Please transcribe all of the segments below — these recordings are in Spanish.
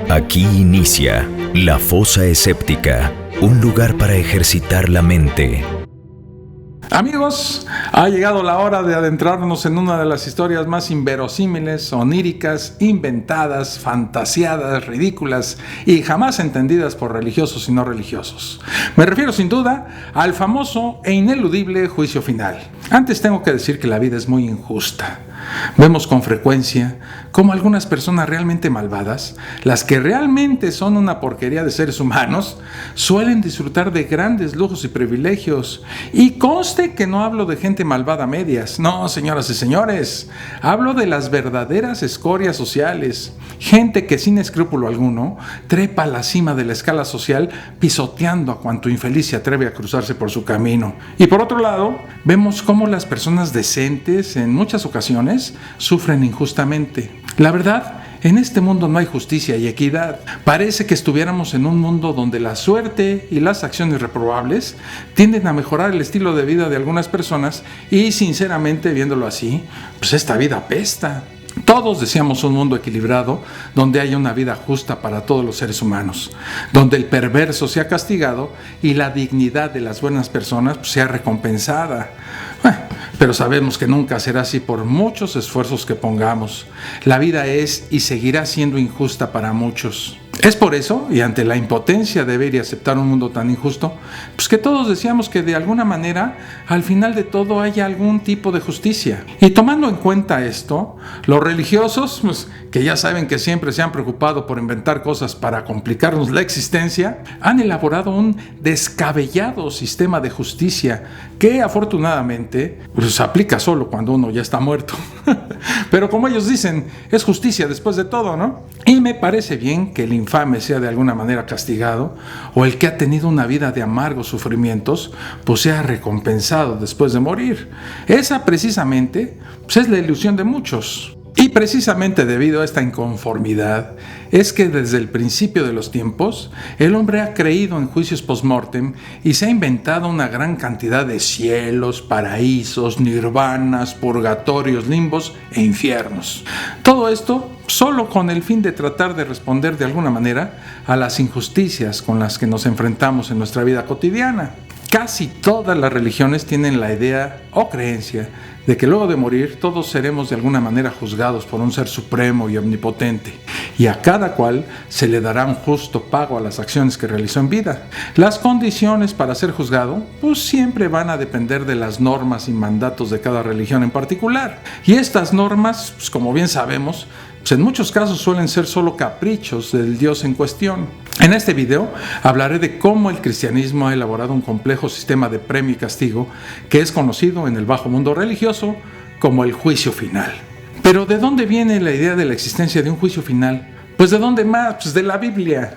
Aquí inicia La Fosa Escéptica, un lugar para ejercitar la mente. Amigos, ha llegado la hora de adentrarnos en una de las historias más inverosímiles, oníricas, inventadas, fantasiadas, ridículas y jamás entendidas por religiosos y no religiosos. Me refiero sin duda al famoso e ineludible juicio final. Antes tengo que decir que la vida es muy injusta. Vemos con frecuencia cómo algunas personas realmente malvadas, las que realmente son una porquería de seres humanos, suelen disfrutar de grandes lujos y privilegios. Y conste que no hablo de gente malvada a medias, no, señoras y señores, hablo de las verdaderas escorias sociales, gente que sin escrúpulo alguno trepa a la cima de la escala social pisoteando a cuanto infeliz se atreve a cruzarse por su camino. Y por otro lado, vemos cómo las personas decentes en muchas ocasiones sufren injustamente. La verdad, en este mundo no hay justicia y equidad. Parece que estuviéramos en un mundo donde la suerte y las acciones reprobables tienden a mejorar el estilo de vida de algunas personas y, sinceramente, viéndolo así, pues esta vida apesta. Todos deseamos un mundo equilibrado donde haya una vida justa para todos los seres humanos, donde el perverso sea castigado y la dignidad de las buenas personas sea recompensada. Pero sabemos que nunca será así por muchos esfuerzos que pongamos. La vida es y seguirá siendo injusta para muchos. Es por eso, y ante la impotencia de ver y aceptar un mundo tan injusto, pues que todos deseamos que de alguna manera, al final de todo, haya algún tipo de justicia. Y tomando en cuenta esto, los religiosos, pues, que ya saben que siempre se han preocupado por inventar cosas para complicarnos la existencia, han elaborado un descabellado sistema de justicia que afortunadamente pues, aplica solo cuando uno ya está muerto. Pero como ellos dicen, es justicia después de todo, ¿no? Y me parece bien que el infame sea de alguna manera castigado, o el que ha tenido una vida de amargos sufrimientos, pues sea recompensado después de morir. Esa precisamente pues es la ilusión de muchos. Y precisamente debido a esta inconformidad es que desde el principio de los tiempos el hombre ha creído en juicios post-mortem y se ha inventado una gran cantidad de cielos, paraísos, nirvanas, purgatorios, limbos e infiernos. Todo esto solo con el fin de tratar de responder de alguna manera a las injusticias con las que nos enfrentamos en nuestra vida cotidiana. Casi todas las religiones tienen la idea o creencia de que luego de morir todos seremos de alguna manera juzgados por un ser supremo y omnipotente, y a cada cual se le dará un justo pago a las acciones que realizó en vida. Las condiciones para ser juzgado pues siempre van a depender de las normas y mandatos de cada religión en particular, y estas normas, pues como bien sabemos, pues en muchos casos suelen ser solo caprichos del Dios en cuestión. En este video hablaré de cómo el cristianismo ha elaborado un complejo sistema de premio y castigo que es conocido en el bajo mundo religioso como el juicio final. Pero ¿de dónde viene la idea de la existencia de un juicio final? Pues ¿de dónde más? Pues de la Biblia.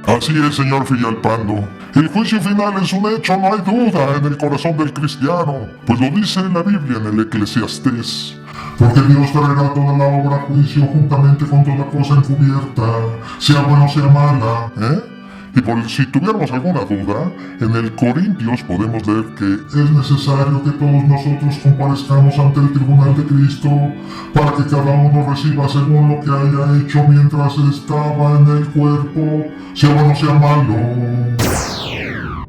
Así es, señor Villalpando. El juicio final es un hecho, no hay duda, en el corazón del cristiano, pues lo dice la Biblia en el Eclesiastés. Porque Dios traerá toda la obra a juicio juntamente con toda cosa encubierta, sea buena o sea mala, Y por si tuviéramos alguna duda, en el Corintios podemos leer que es necesario que todos nosotros comparezcamos ante el tribunal de Cristo para que cada uno reciba según lo que haya hecho mientras estaba en el cuerpo, sea bueno o sea malo.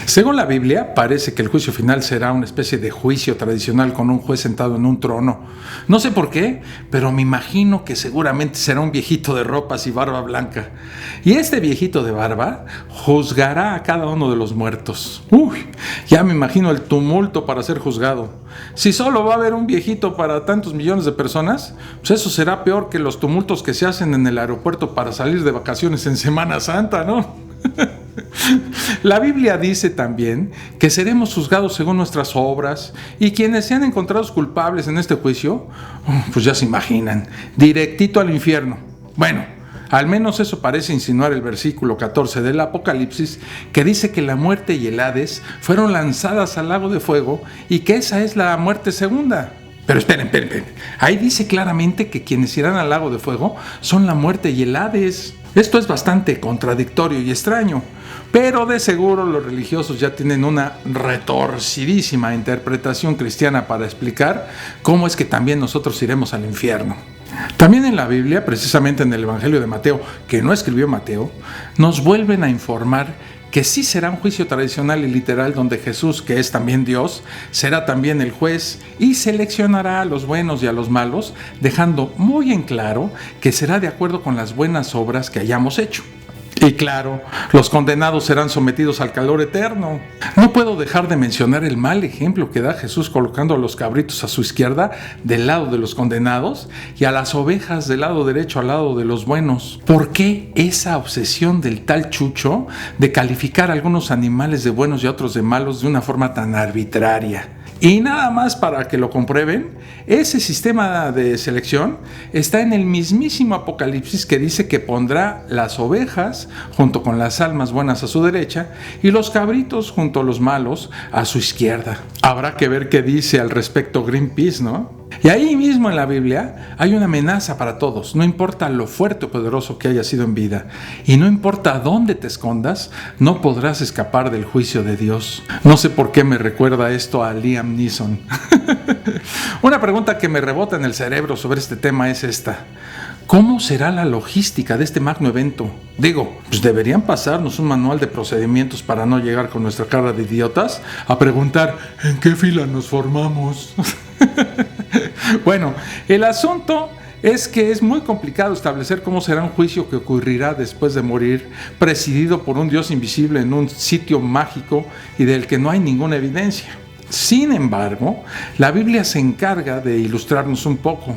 Según la Biblia, parece que el juicio final será una especie de juicio tradicional con un juez sentado en un trono. No sé por qué, pero me imagino que seguramente será un viejito de ropas y barba blanca. Y este viejito de barba juzgará a cada uno de los muertos. Uy, ya me imagino el tumulto para ser juzgado. Si solo va a haber un viejito para tantos millones de personas, pues eso será peor que los tumultos que se hacen en el aeropuerto para salir de vacaciones en Semana Santa, ¿no? La Biblia dice también que seremos juzgados según nuestras obras, y quienes sean encontrados culpables en este juicio, pues ya se imaginan, directito al infierno. Bueno, al menos eso parece insinuar el versículo 14 del Apocalipsis, que dice que la muerte y el Hades fueron lanzadas al lago de fuego y que esa es la muerte segunda. Pero esperen. Ahí dice claramente que quienes irán al lago de fuego son la muerte y el Hades. Esto es bastante contradictorio y extraño, pero de seguro los religiosos ya tienen una retorcidísima interpretación cristiana para explicar cómo es que también nosotros iremos al infierno. También en la Biblia, precisamente en el Evangelio de Mateo, que no escribió Mateo, nos vuelven a informar que sí será un juicio tradicional y literal donde Jesús, que es también Dios, será también el juez y seleccionará a los buenos y a los malos, dejando muy en claro que será de acuerdo con las buenas obras que hayamos hecho. Y claro, los condenados serán sometidos al calor eterno. No puedo dejar de mencionar el mal ejemplo que da Jesús colocando a los cabritos a su izquierda del lado de los condenados y a las ovejas del lado derecho al lado de los buenos. ¿Por qué esa obsesión del tal Chucho de calificar a algunos animales de buenos y a otros de malos de una forma tan arbitraria? Y nada más para que lo comprueben, ese sistema de selección está en el mismísimo Apocalipsis, que dice que pondrá las ovejas junto con las almas buenas a su derecha y los cabritos junto a los malos a su izquierda. Habrá que ver qué dice al respecto Greenpeace, ¿no? Y ahí mismo en la Biblia hay una amenaza para todos, no importa lo fuerte o poderoso que hayas sido en vida, y no importa dónde te escondas, no podrás escapar del juicio de Dios. No sé por qué me recuerda esto a Liam Neeson. Una pregunta que me rebota en el cerebro sobre este tema es esta: ¿cómo será la logística de este magno evento? Digo, pues deberían pasarnos un manual de procedimientos para no llegar con nuestra cara de idiotas a preguntar ¿en qué fila nos formamos? Bueno, el asunto es que es muy complicado establecer cómo será un juicio que ocurrirá después de morir, presidido por un Dios invisible en un sitio mágico y del que no hay ninguna evidencia. Sin embargo, la Biblia se encarga de ilustrarnos un poco.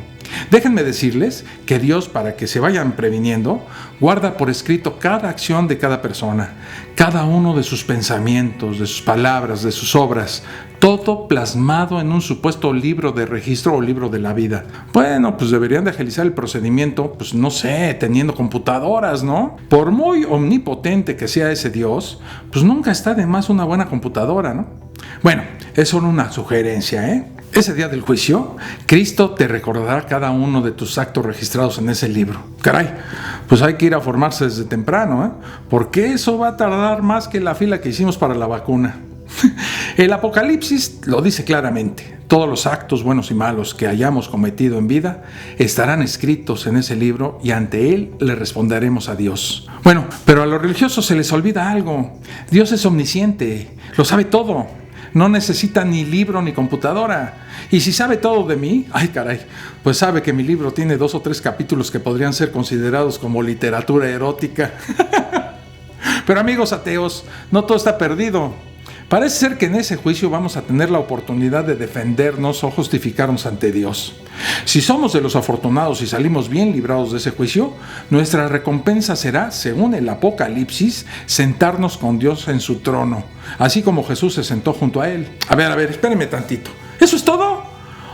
Déjenme decirles que Dios, para que se vayan previniendo, guarda por escrito cada acción de cada persona, cada uno de sus pensamientos, de sus palabras, de sus obras, todo plasmado en un supuesto libro de registro o libro de la vida. Bueno, pues deberían de agilizar el procedimiento, pues no sé, teniendo computadoras, ¿no? Por muy omnipotente que sea ese Dios, pues nunca está de más una buena computadora, ¿no? Bueno, es solo una sugerencia, ¿eh? Ese día del juicio, Cristo te recordará cada uno de tus actos registrados en ese libro. Caray, pues hay que ir a formarse desde temprano, ¿eh? Porque eso va a tardar más que la fila que hicimos para la vacuna. El Apocalipsis lo dice claramente: todos los actos buenos y malos que hayamos cometido en vida estarán escritos en ese libro y ante él le responderemos a Dios. Bueno, pero a los religiosos se les olvida algo: Dios es omnisciente, lo sabe todo. No necesita ni libro ni computadora. Y si sabe todo de mí, ay caray, pues sabe que mi libro tiene 2 o 3 capítulos que podrían ser considerados como literatura erótica. Pero amigos ateos, no todo está perdido. Parece ser que en ese juicio vamos a tener la oportunidad de defendernos o justificarnos ante Dios. Si somos de los afortunados y salimos bien librados de ese juicio, nuestra recompensa será, según el Apocalipsis, sentarnos con Dios en su trono, así como Jesús se sentó junto a él. A ver, espérenme tantito. ¿Eso es todo?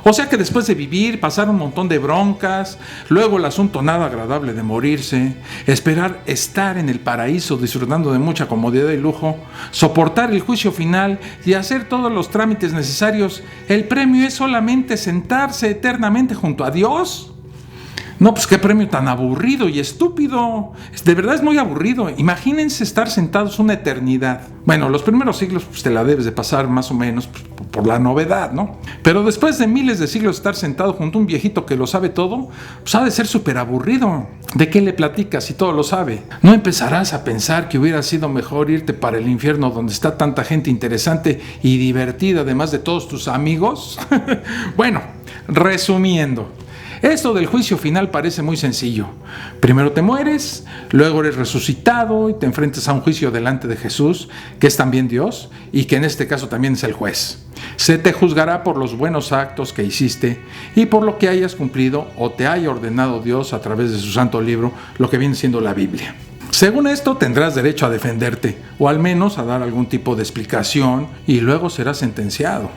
O sea que después de vivir, pasar un montón de broncas, luego el asunto nada agradable de morirse, esperar estar en el paraíso disfrutando de mucha comodidad y lujo, soportar el juicio final y hacer todos los trámites necesarios, ¿el premio es solamente sentarse eternamente junto a Dios? No, pues qué premio tan aburrido y estúpido. De verdad es muy aburrido. Imagínense estar sentados una eternidad. Bueno, los primeros siglos pues te la debes de pasar más o menos pues, por la novedad, ¿no? Pero después de miles de siglos estar sentado junto a un viejito que lo sabe todo, pues ha de ser súper aburrido. ¿De qué le platicas si todo lo sabe? ¿No empezarás a pensar que hubiera sido mejor irte para el infierno donde está tanta gente interesante y divertida, además de todos tus amigos? Bueno, resumiendo, esto del juicio final parece muy sencillo. Primero te mueres, luego eres resucitado y te enfrentas a un juicio delante de Jesús, que es también Dios y que en este caso también es el juez. Se te juzgará por los buenos actos que hiciste y por lo que hayas cumplido o te haya ordenado Dios a través de su santo libro, lo que viene siendo la Biblia. Según esto, tendrás derecho a defenderte o al menos a dar algún tipo de explicación y luego serás sentenciado.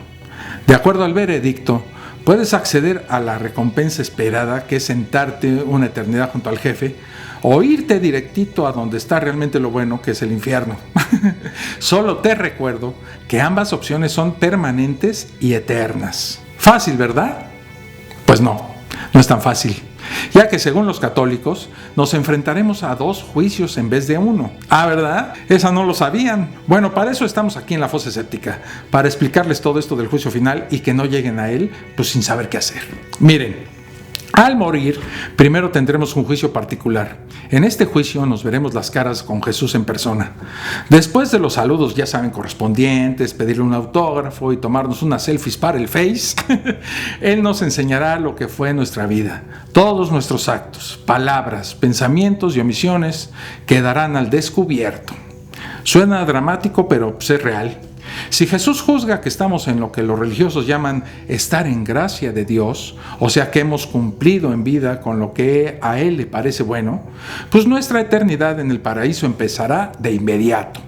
De acuerdo al veredicto, puedes acceder a la recompensa esperada, que es sentarte una eternidad junto al jefe, o irte directito a donde está realmente lo bueno, que es el infierno. Solo te recuerdo que ambas opciones son permanentes y eternas. Fácil, ¿verdad? Pues no es tan fácil, ya que según los católicos nos enfrentaremos a 2 juicios en vez de 1. Ah, ¿verdad? Esa no lo sabían. Bueno, para eso estamos aquí en la Fosa Escéptica, para explicarles todo esto del juicio final y que no lleguen a él pues sin saber qué hacer. Miren, Al morir, primero tendremos un juicio particular. En este juicio nos veremos las caras con Jesús en persona. Después de los saludos, ya saben, correspondientes, pedirle un autógrafo y tomarnos unas selfies para el Face, Él nos enseñará lo que fue nuestra vida. Todos nuestros actos, palabras, pensamientos y omisiones quedarán al descubierto. Suena dramático, pero es real. Si Jesús juzga que estamos en lo que los religiosos llaman estar en gracia de Dios, o sea que hemos cumplido en vida con lo que a Él le parece bueno, pues nuestra eternidad en el paraíso empezará de inmediato.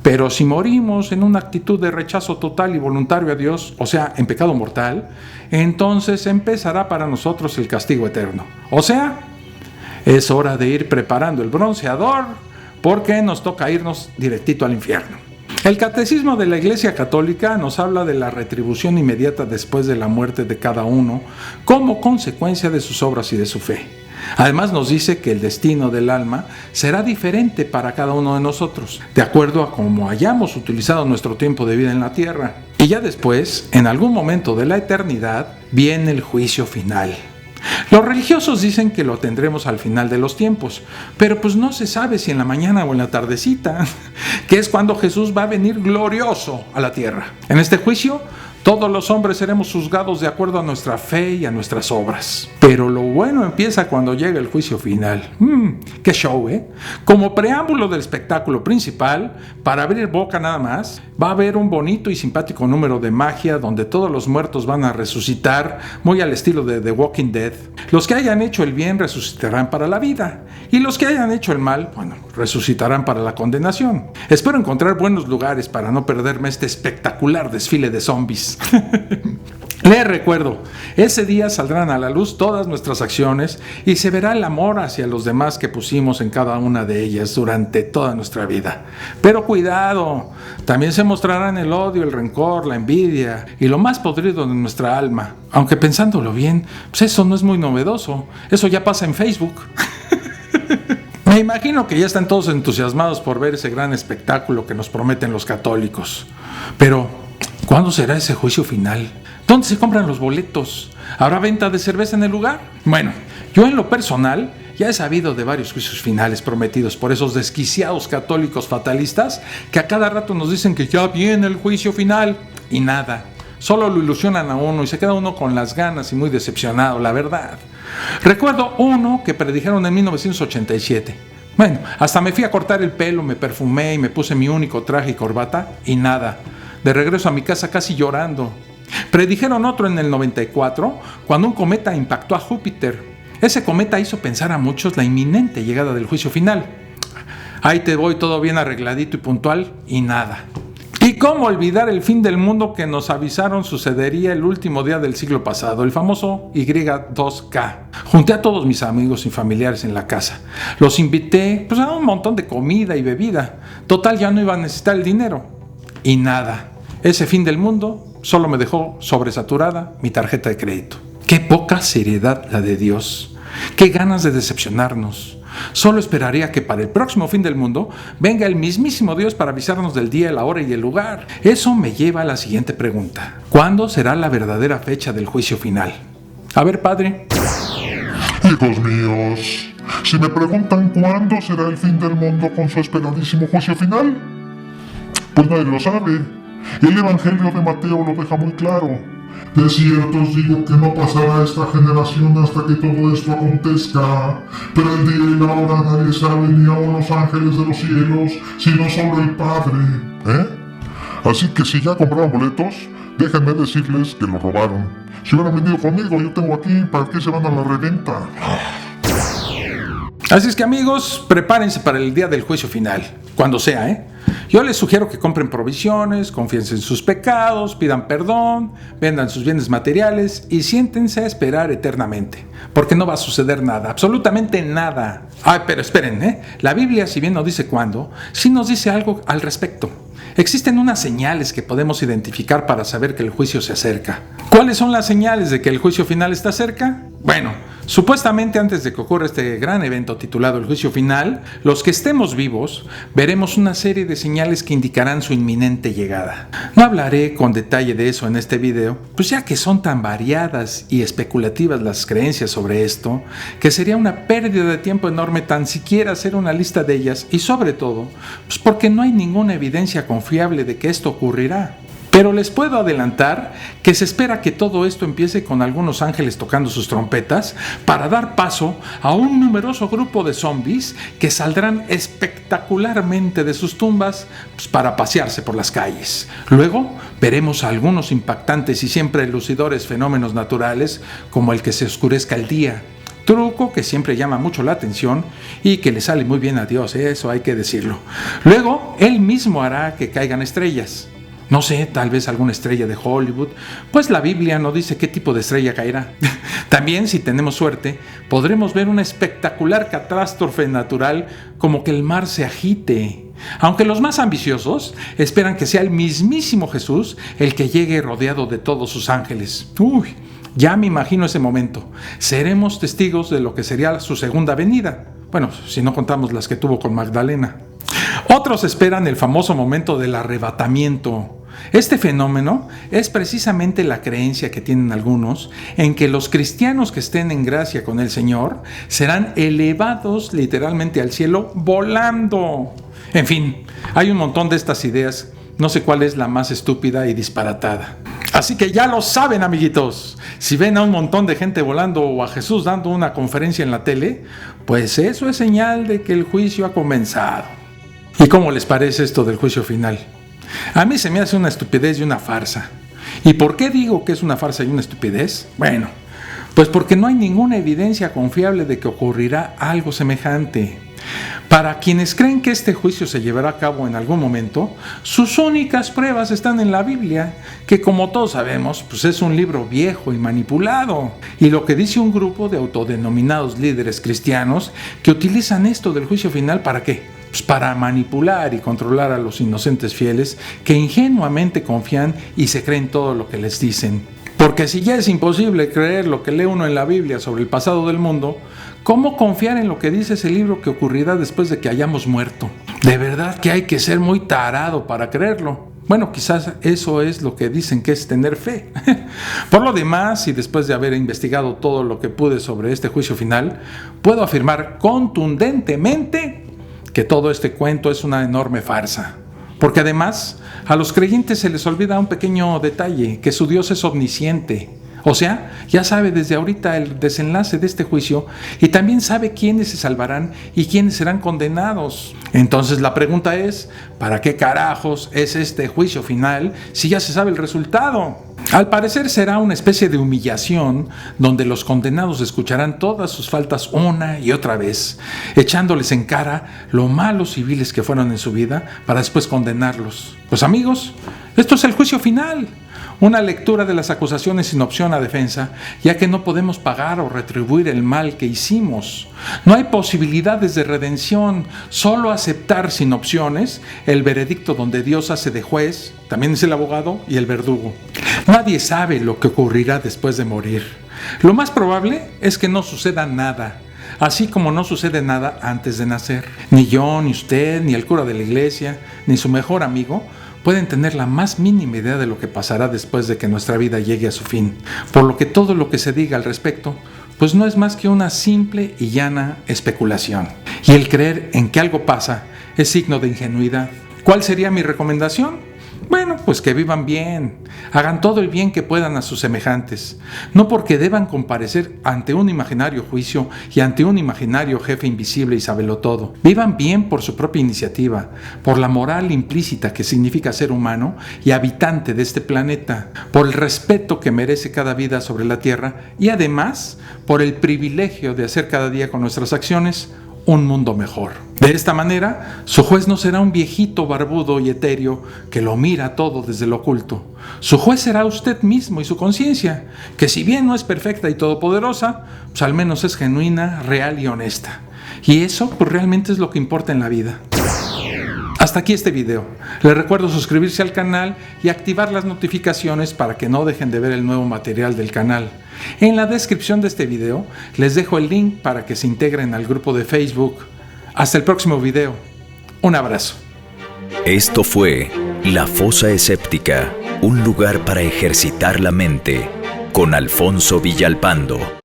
Pero si morimos en una actitud de rechazo total y voluntario a Dios, o sea, en pecado mortal, entonces empezará para nosotros el castigo eterno. O sea, es hora de ir preparando el bronceador porque nos toca irnos directito al infierno. El Catecismo de la Iglesia Católica nos habla de la retribución inmediata después de la muerte de cada uno como consecuencia de sus obras y de su fe. Además nos dice que el destino del alma será diferente para cada uno de nosotros, de acuerdo a cómo hayamos utilizado nuestro tiempo de vida en la tierra. Y ya después, en algún momento de la eternidad, viene el juicio final. Los religiosos dicen que lo tendremos al final de los tiempos, pero pues no se sabe si en la mañana o en la tardecita, que es cuando Jesús va a venir glorioso a la tierra. En este juicio, todos los hombres seremos juzgados de acuerdo a nuestra fe y a nuestras obras. Pero lo bueno empieza cuando llega el juicio final. ¡Qué show, eh! Como preámbulo del espectáculo principal, para abrir boca nada más, va a haber un bonito y simpático número de magia donde todos los muertos van a resucitar, muy al estilo de The Walking Dead. Los que hayan hecho el bien resucitarán para la vida, y los que hayan hecho el mal, resucitarán para la condenación. Espero encontrar buenos lugares para no perderme este espectacular desfile de zombies. Les recuerdo, ese día saldrán a la luz todas nuestras acciones y se verá el amor hacia los demás que pusimos en cada una de ellas durante toda nuestra vida. Pero cuidado, también se mostrarán el odio, el rencor, la envidia y lo más podrido de nuestra alma. Aunque pensándolo bien, pues eso no es muy novedoso, eso ya pasa en Facebook. Me imagino que ya están todos entusiasmados por ver ese gran espectáculo que nos prometen los católicos. Pero, ¿cuándo será ese juicio final? ¿Dónde se compran los boletos? ¿Habrá venta de cerveza en el lugar? Bueno, yo en lo personal ya he sabido de varios juicios finales prometidos por esos desquiciados católicos fatalistas que a cada rato nos dicen que ya viene el juicio final y nada. Solo lo ilusionan a uno y se queda uno con las ganas y muy decepcionado, la verdad. Recuerdo uno que predijeron en 1987. Bueno, hasta me fui a cortar el pelo, me perfumé y me puse mi único traje y corbata y nada. De regreso a mi casa casi llorando. Predijeron otro en el 94, cuando un cometa impactó a Júpiter. Ese cometa hizo pensar a muchos la inminente llegada del juicio final. Ahí te voy todo bien arregladito y puntual y nada. ¿Y cómo olvidar el fin del mundo que nos avisaron sucedería el último día del siglo pasado, el famoso Y2K? Junté a todos mis amigos y familiares en la casa. Los invité a un montón de comida y bebida. Total, ya no iba a necesitar el dinero. Y nada. Ese fin del mundo solo me dejó sobresaturada mi tarjeta de crédito. Qué poca seriedad la de Dios. Qué ganas de decepcionarnos. Solo esperaría que para el próximo fin del mundo venga el mismísimo Dios para avisarnos del día, la hora y el lugar. Eso me lleva a la siguiente pregunta. ¿Cuándo será la verdadera fecha del juicio final? A ver, padre. Hijos míos, si me preguntan cuándo será el fin del mundo con su esperadísimo juicio final, pues nadie lo sabe. El Evangelio de Mateo lo deja muy claro. De cierto os digo que no pasará esta generación hasta que todo esto acontezca. Pero el día y la hora nadie sabe, ni aun los ángeles de los cielos, sino solo el Padre. Así que si ya compraron boletos, déjenme decirles que los robaron. Si hubieran venido conmigo, yo tengo aquí, ¿para qué se van a la reventa? Así es que amigos, prepárense para el día del juicio final, cuando sea, Yo les sugiero que compren provisiones, confiesen en sus pecados, pidan perdón, vendan sus bienes materiales y siéntense a esperar eternamente, porque no va a suceder nada, absolutamente nada. Pero esperen, La Biblia, si bien no dice cuándo, sí nos dice algo al respecto. Existen unas señales que podemos identificar para saber que el juicio se acerca. ¿Cuáles son las señales de que el juicio final está cerca? Bueno, supuestamente antes de que ocurra este gran evento titulado el juicio final, los que estemos vivos veremos una serie de señales que indicarán su inminente llegada. No hablaré con detalle de eso en este video, pues ya que son tan variadas y especulativas las creencias sobre esto, que sería una pérdida de tiempo enorme tan siquiera hacer una lista de ellas y sobre todo, pues porque no hay ninguna evidencia confiable de que esto ocurrirá. Pero les puedo adelantar que se espera que todo esto empiece con algunos ángeles tocando sus trompetas para dar paso a un numeroso grupo de zombies que saldrán espectacularmente de sus tumbas para pasearse por las calles. Luego veremos algunos impactantes y siempre elucidadores fenómenos naturales como el que se oscurezca el día. Truco que siempre llama mucho la atención y que le sale muy bien a Dios, eso hay que decirlo. Luego, Él mismo hará que caigan estrellas. No sé, tal vez alguna estrella de Hollywood, pues la Biblia no dice qué tipo de estrella caerá. También, si tenemos suerte, podremos ver una espectacular catástrofe natural como que el mar se agite. Aunque los más ambiciosos esperan que sea el mismísimo Jesús el que llegue rodeado de todos sus ángeles. Uy, ya me imagino ese momento. Seremos testigos de lo que sería su segunda venida. Bueno, si no contamos las que tuvo con Magdalena. Otros esperan el famoso momento del arrebatamiento. Este fenómeno es precisamente la creencia que tienen algunos en que los cristianos que estén en gracia con el Señor serán elevados literalmente al cielo volando. En fin, hay un montón de estas ideas, no sé cuál es la más estúpida y disparatada. Así que ya lo saben, amiguitos, si ven a un montón de gente volando o a Jesús dando una conferencia en la tele, pues eso es señal de que el juicio ha comenzado. ¿Y cómo les parece esto del juicio final? A mí se me hace una estupidez y una farsa. ¿Y por qué digo que es una farsa y una estupidez? Bueno, pues porque no hay ninguna evidencia confiable de que ocurrirá algo semejante. Para quienes creen que este juicio se llevará a cabo en algún momento, sus únicas pruebas están en la Biblia, que como todos sabemos, pues es un libro viejo y manipulado. Y lo que dice un grupo de autodenominados líderes cristianos que utilizan esto del juicio final, ¿para qué? Pues para manipular y controlar a los inocentes fieles que ingenuamente confían y se creen todo lo que les dicen. Porque si ya es imposible creer lo que lee uno en la Biblia sobre el pasado del mundo, ¿cómo confiar en lo que dice ese libro que ocurrirá después de que hayamos muerto? De verdad que hay que ser muy tarado para creerlo. Bueno, quizás eso es lo que dicen que es tener fe. Por lo demás, y después de haber investigado todo lo que pude sobre este juicio final, puedo afirmar contundentemente que todo este cuento es una enorme farsa. Porque además, a los creyentes se les olvida un pequeño detalle, que su Dios es omnisciente. O sea, ya sabe desde ahorita el desenlace de este juicio y también sabe quiénes se salvarán y quiénes serán condenados. Entonces la pregunta es, ¿para qué carajos es este juicio final si ya se sabe el resultado? Al parecer será una especie de humillación donde los condenados escucharán todas sus faltas una y otra vez, echándoles en cara lo malos y viles que fueron en su vida para después condenarlos. Pues amigos, esto es el juicio final. Una lectura de las acusaciones sin opción a defensa, ya que no podemos pagar o retribuir el mal que hicimos. No hay posibilidades de redención, solo aceptar sin opciones el veredicto donde Dios hace de juez, también es el abogado y el verdugo. Nadie sabe lo que ocurrirá después de morir. Lo más probable es que no suceda nada, así como no sucede nada antes de nacer. Ni yo, ni usted, ni el cura de la iglesia, ni su mejor amigo pueden tener la más mínima idea de lo que pasará después de que nuestra vida llegue a su fin, por lo que todo lo que se diga al respecto, pues no es más que una simple y llana especulación. Y el creer en que algo pasa es signo de ingenuidad. ¿Cuál sería mi recomendación? Bueno, pues que vivan bien, hagan todo el bien que puedan a sus semejantes, no porque deban comparecer ante un imaginario juicio y ante un imaginario jefe invisible y sabelotodo. Vivan bien por su propia iniciativa, por la moral implícita que significa ser humano y habitante de este planeta, por el respeto que merece cada vida sobre la tierra y además por el privilegio de hacer cada día con nuestras acciones un mundo mejor. De esta manera, su juez no será un viejito barbudo y etéreo que lo mira todo desde lo oculto. Su juez será usted mismo y su conciencia, que si bien no es perfecta y todopoderosa, pues al menos es genuina, real y honesta. Y eso pues realmente es lo que importa en la vida. Hasta aquí este video. Les recuerdo suscribirse al canal y activar las notificaciones para que no dejen de ver el nuevo material del canal. En la descripción de este video les dejo el link para que se integren al grupo de Facebook. Hasta el próximo video. Un abrazo. Esto fue La Fosa Escéptica, un lugar para ejercitar la mente, con Alfonso Villalpando.